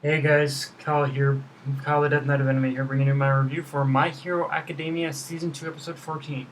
Hey guys, Kyle here, Kyle the Death Knight of Anime here, bringing you my review for My Hero Academia Season 2, Episode 14.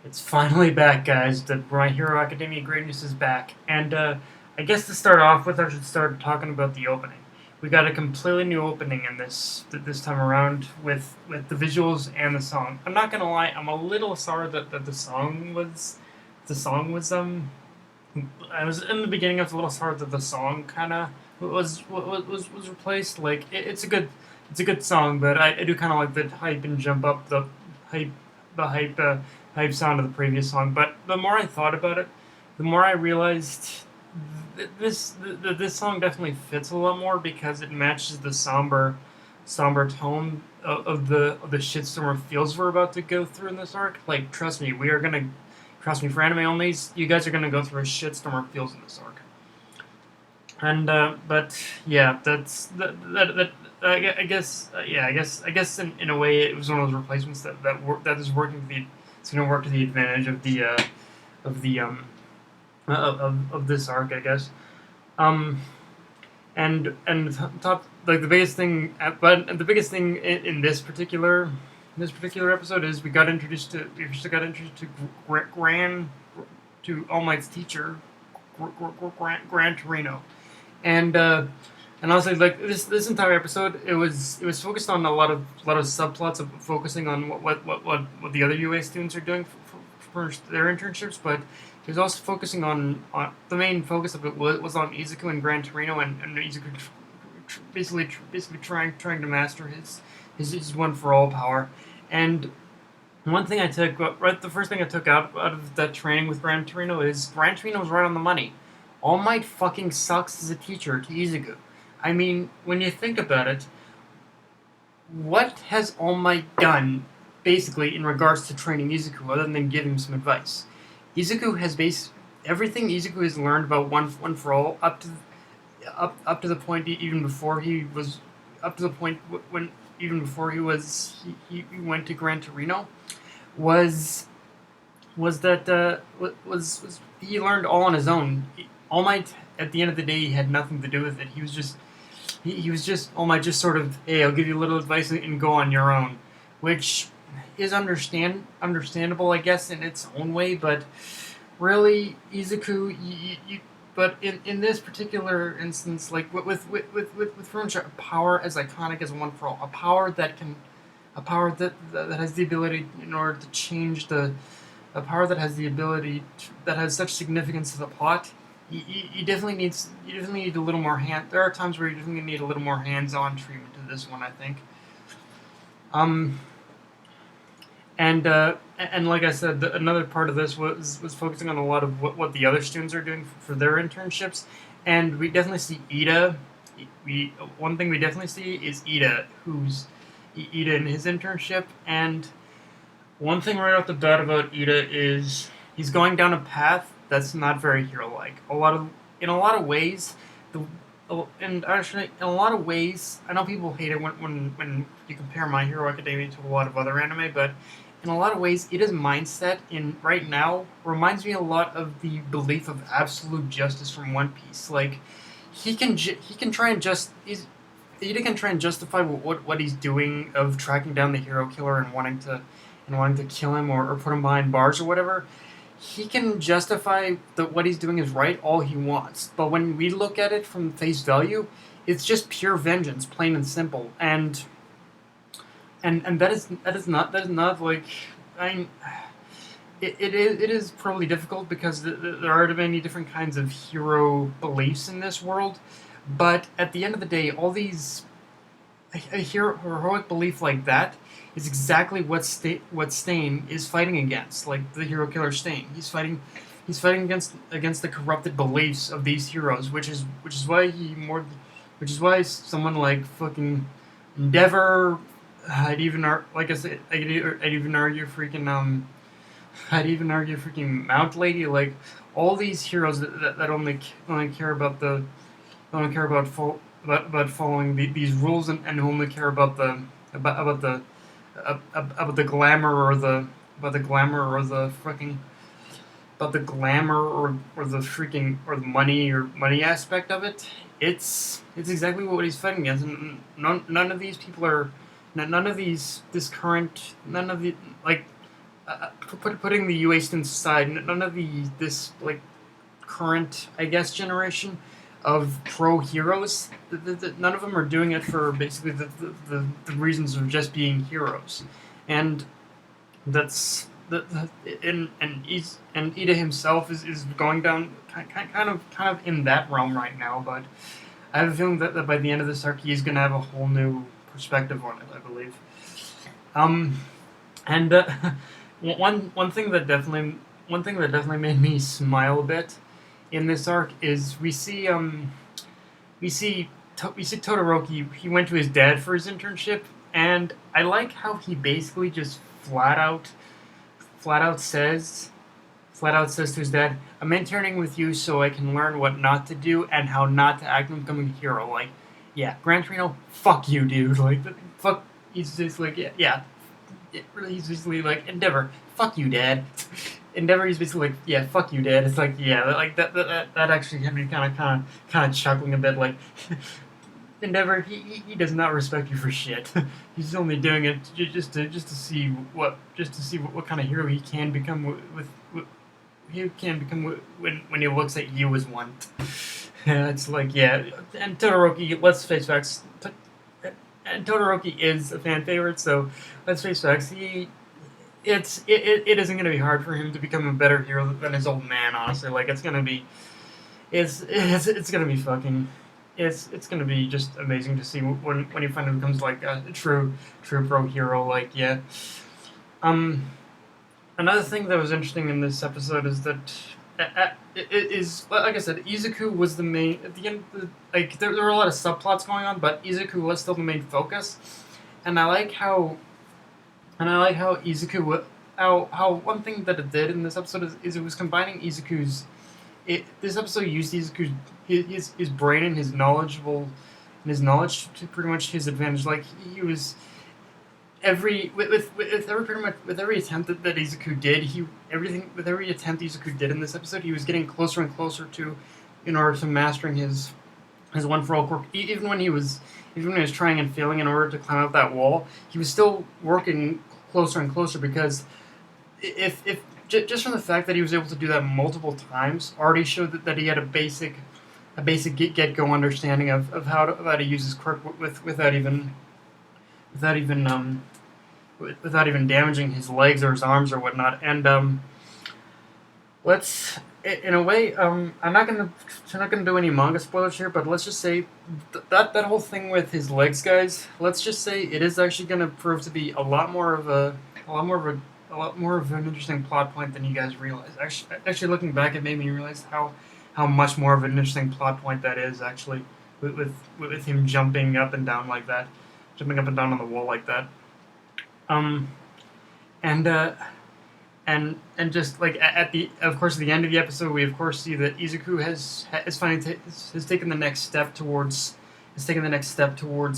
It's finally back, guys. The My Hero Academia greatness is back. And I guess to start off with, I should start talking about the opening. We got a completely new opening in this time around with the visuals and the song. I'm not gonna lie, I'm a little sorry that the song was. I was in the beginning. I was a little sorry that the song kind of was replaced. Like it's a good song, but I do kind of like the hype and jump up hype the hype hype sound of the previous song. But the more I thought about it, the more I realized this song definitely fits a lot more because it matches the somber tone of the shitstorm of feels we're about to go through in this arc. Like, trust me, we are gonna trust me for anime onlys. You guys are gonna go through a shitstorm of feels in this arc. And but yeah, I guess I guess in a way it was one of those replacements that is working to the it's going to work to the advantage of the of this arc, I guess. Um, and top like the biggest thing, but the biggest thing in this particular episode is we first got introduced to to All Might's teacher, Gran Torino, and honestly, like this entire episode, it was focused on a lot of subplots of focusing on what the other UA students are doing for their internships, but it was also focusing on the main focus of it was on Izuku and Gran Torino, and Izuku basically trying to master his one for all power. And one thing I took right the first thing I took out of that training with Gran Torino is Gran Torino was right on the money. All Might fucking sucks as a teacher to Izuku. I mean, when you think about it, what has All Might done basically in regards to training Izuku other than give him some advice? Izuku has based everything Izuku has learned about one for all up to the point even before he was up to the point when even before he went to Gran Torino was that was he learned all on his own. All Might at the end of the day he had nothing to do with it. He was just All Might just sort of, hey, I'll give you a little advice and go on your own, which is understandable, I guess, in its own way. But really, Izuku, but in this particular instance, like with Furunsha, a power as iconic as One for All, a power that has the ability in order to change a power that has the ability that has such significance to the plot. You definitely need a little more hand. There are times where you definitely need a little more hands-on treatment to this one, I think. Um, and like I said, another part of this was focusing on a lot of what the other students are doing for their internships, and we definitely see Ida. We One thing we definitely see is Ida in his internship, and one thing right off the bat about Ida is he's going down a path that's not very hero-like. In a lot of ways, and actually in a lot of ways, I know people hate it when you compare My Hero Academia to a lot of other anime, but in a lot of ways, Ida's mindset in right now reminds me a lot of the belief of absolute justice from One Piece. Like he can try and Ida can try and justify what he's doing of tracking down the hero killer and wanting to kill him or put him behind bars or whatever. He can justify that what he's doing is right all he wants, but when we look at it from face value, it's just pure vengeance, plain and simple. And that is not like I. It is probably difficult because there are many different kinds of hero beliefs in this world, but at the end of the day, all these a heroic belief like that is exactly what Stain is fighting against. Like the hero killer Stain, he's fighting against the corrupted beliefs of these heroes, which is why someone like fucking Endeavor, like I said, I'd even argue freaking Mount Lady, like all these heroes that only care about only care about following these rules and only care about the glamour or the fucking glamour or the freaking or the money aspect of it. It's exactly what he's fighting against. And none of these people are none of these this current none of the like putting the UA aside. None of this like current, I guess, generation of pro heroes. None of them are doing it for basically the reasons of just being heroes, and that's and Ida himself is going down kind of in that realm right now. But I have a feeling that by the end of this arc, he's gonna have a whole new perspective on it. I believe. Um, and one thing that definitely made me smile a bit in this arc is we see we see Todoroki. He went to his dad for his internship, and I like how he basically just flat out says to his dad, "I'm interning with you so I can learn what not to do and how not to act when becoming a hero." Like, yeah, Gran Torino, fuck you, dude. Like, fuck. He's just like, yeah. Really, he's basically like, Endeavor, fuck you, Dad. Endeavor, he's basically like, yeah, fuck you, Dad. It's like, yeah, like that actually had me kind of chuckling a bit. Like, Endeavor, he does not respect you for shit. He's only doing it just to see what kind of hero he can become with he can become when he looks at you as one. It's like, yeah, and Todoroki, let's face facts. And Todoroki is a fan favorite, so let's face facts. It isn't going to be hard for him to become a better hero than his old man. Honestly, like it's going to be fucking. It's going to be just amazing to see when he finally becomes like a true pro hero. Like, yeah. Another thing that was interesting in this episode is that it is, like I said, Izuku was the main at the end. Like, there were a lot of subplots going on, but Izuku was still the main focus, and I like how Izuku how one thing that it did in this episode is it was combining Izuku's. This episode used Izuku's his brain and his knowledge to pretty much his advantage. Like, he was with every attempt that Izuku did, every attempt Izuku did in this episode, he was getting closer and closer to, in order to mastering his one for all quirk. Even when he was trying and failing in order to climb up that wall, he was still working closer and closer, because if just from the fact that he was able to do that multiple times already showed that he had a basic get-go understanding of how to use his quirk without even damaging his legs or his arms or whatnot. And let's, in a way, I'm not gonna do any manga spoilers here, but let's just say that whole thing with his legs, guys. Let's just say it is actually gonna prove to be a lot more of an interesting plot point than you guys realize. Actually, looking back, it made me realize how much more of an interesting plot point that is, actually, with him jumping up and down like that, jumping up and down on the wall like that. And just like at the end of the episode, we of course see that Izuku has taken the next step towards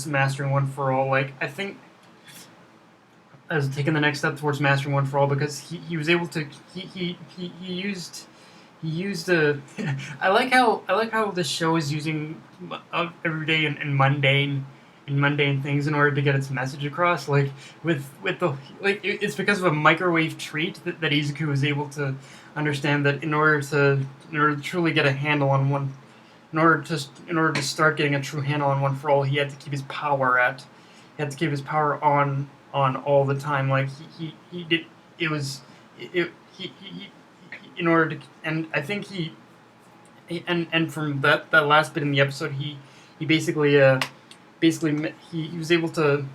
mastering One for All. Like, I think has taken the next step towards mastering One for All, because he was able to he used a I like how this show is using everyday and mundane things in order to get its message across. Like, with the it's because of a microwave treat that Izuku was able to understand that in order to truly get a handle on one, in order to start getting a true handle on One for All, he had to keep his power on all the time. Like, he did it was it he in order to, and I think and from that last bit in the episode, he basically he was able to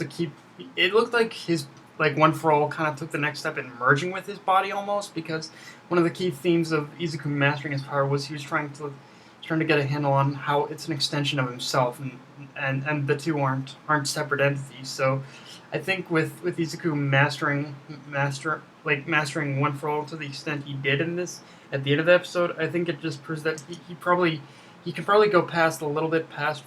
keep. It looked like his One for All kind of took the next step in merging with his body almost, because one of the key themes of Izuku mastering his power was he was trying to get a handle on how it's an extension of himself, and the two aren't separate entities. So I think with Izuku mastering One for All to the extent he did in this at the end of the episode, I think it just proves that he can probably go past a little bit past.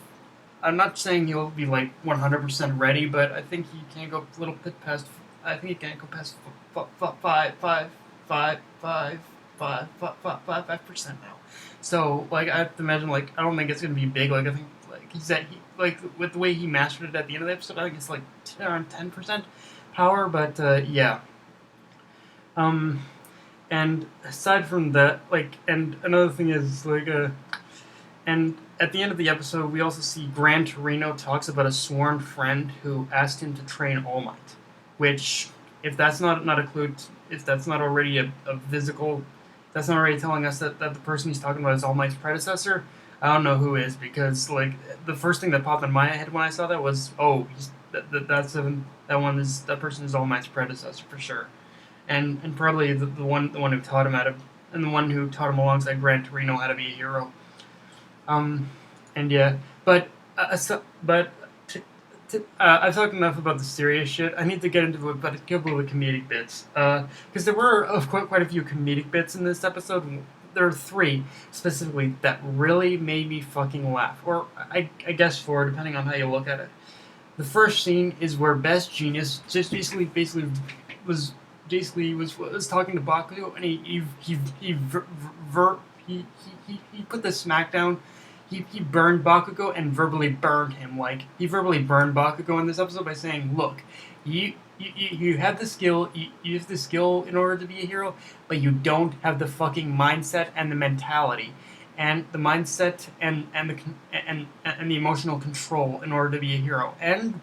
I'm not saying he'll be like 100% ready, but I think he can go a little bit past. I think he can go past five. 5% now. So like I have to imagine, like I don't think it's gonna be big. Like I think like like with the way he mastered it at the end of the episode, I think it's like around 10% power. But yeah. Um, and aside from that, like, and another thing is like and at the end of the episode, we also see Gran Torino talks about a sworn friend who asked him to train All Might, which, if that's not a clue, if that's not already a physical, that's not already telling us that the person he's talking about is All Might's predecessor. I don't know who is, because like the first thing that popped in my head when I saw that was, oh, that person is All Might's predecessor for sure, and probably the one who taught him how to, and the one who taught him alongside Gran Torino how to be a hero. Um, and yeah, but I've talked enough about the serious shit. I need to get into but a couple of the comedic bits. Because there were quite a few comedic bits in this episode. There are 3 specifically that really made me fucking laugh, or I guess 4, depending on how you look at it. The first scene is where Best Genius just basically was talking to Bakugo, and he put the smackdown. He burned Bakugo and verbally burned him. Like, he verbally burned Bakugo in this episode by saying, look, you have the skill, you have the skill in order to be a hero, but you don't have the fucking mindset and the mentality. And the mindset and the emotional control in order to be a hero. And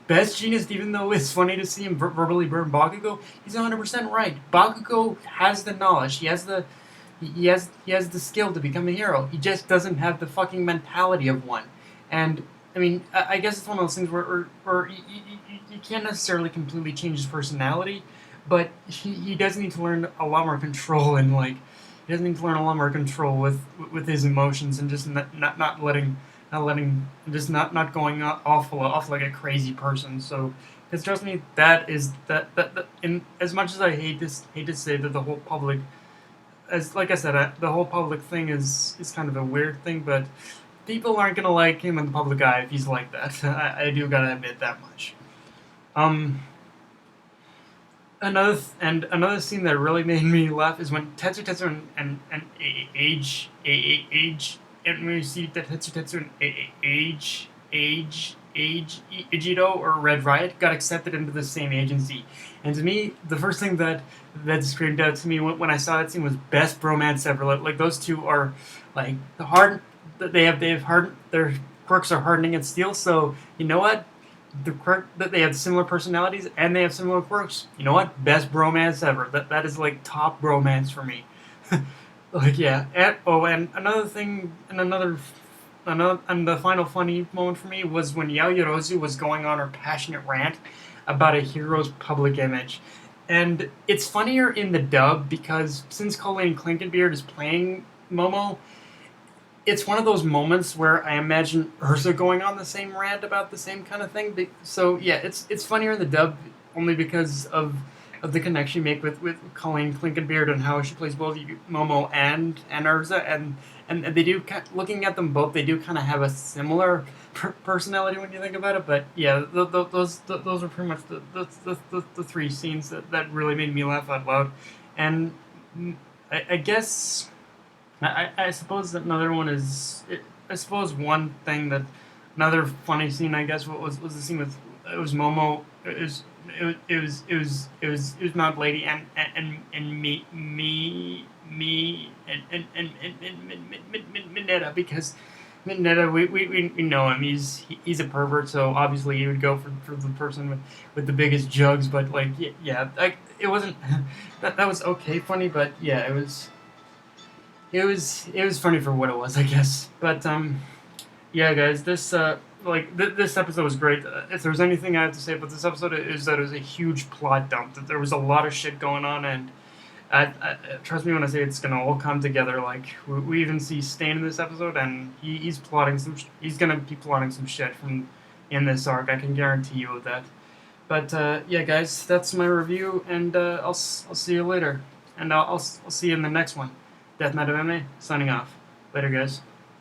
Best Genius, even though it's funny to see him verbally burn Bakugo, he's 100% right. Bakugo has the knowledge. He has the skill to become a hero. He just doesn't have the fucking mentality of one. And I mean, I guess it's one of those things where you can't necessarily completely change his personality, but he does need to learn a lot more control, and like he does need to learn a lot more control with his emotions, and just not letting just not going off like a crazy person. So, because trust me, that in as much as I hate to say that the whole public, as like I said, the whole public thing is kind of a weird thing, but people aren't gonna like him in the public eye if he's like that. I do gotta admit that much. Another scene that really made me laugh is when Tetsu and and when you see that Tetsu and Ijido or Red Riot got accepted into the same agency. And to me, the first thing that screamed out to me when I saw that scene was best bromance ever. Like those two are like the hard. They have hard. Their quirks are hardening and steel. So you know what? The quirk that they have similar personalities and they have similar quirks. You know what? Best bromance ever. That is like top bromance for me. Like yeah. And another thing, and the final funny moment for me was when Yaoyorozu was going on her passionate rant about a hero's public image. And it's funnier in the dub because since Colleen Clinkenbeard is playing Momo, it's one of those moments where I imagine Ursa going on the same rant about the same kind of thing. So yeah, it's funnier in the dub only because of the connection you make with Colleen Clinkenbeard and how she plays both Momo and Ursa, and they do, looking at them both, they do kind of have a similar personality when you think about it. But yeah, those are pretty much the 3 scenes that really made me laugh out loud. And I guess I suppose that another one is, I suppose one thing that another funny scene, I guess, was the scene with, it was Momo. It was Mount Lady and me and Mineta, because Mineta, we know him, he's a pervert, so obviously he would go for the person with the biggest jugs. But like yeah, like it wasn't that was okay funny, but yeah, it was funny for what it was, I guess. But yeah, guys, this this episode was great. If there's anything I have to say about this episode, is that it was a huge plot dump. That there was a lot of shit going on, and trust me when I say it's gonna all come together. Like we even see Stain in this episode, and he's plotting some. He's gonna be plotting some shit from in this arc. I can guarantee you that. But yeah, guys, that's my review, and I'll see you later, and I'll see you in the next one. Death Metal MMA signing off. Later, guys.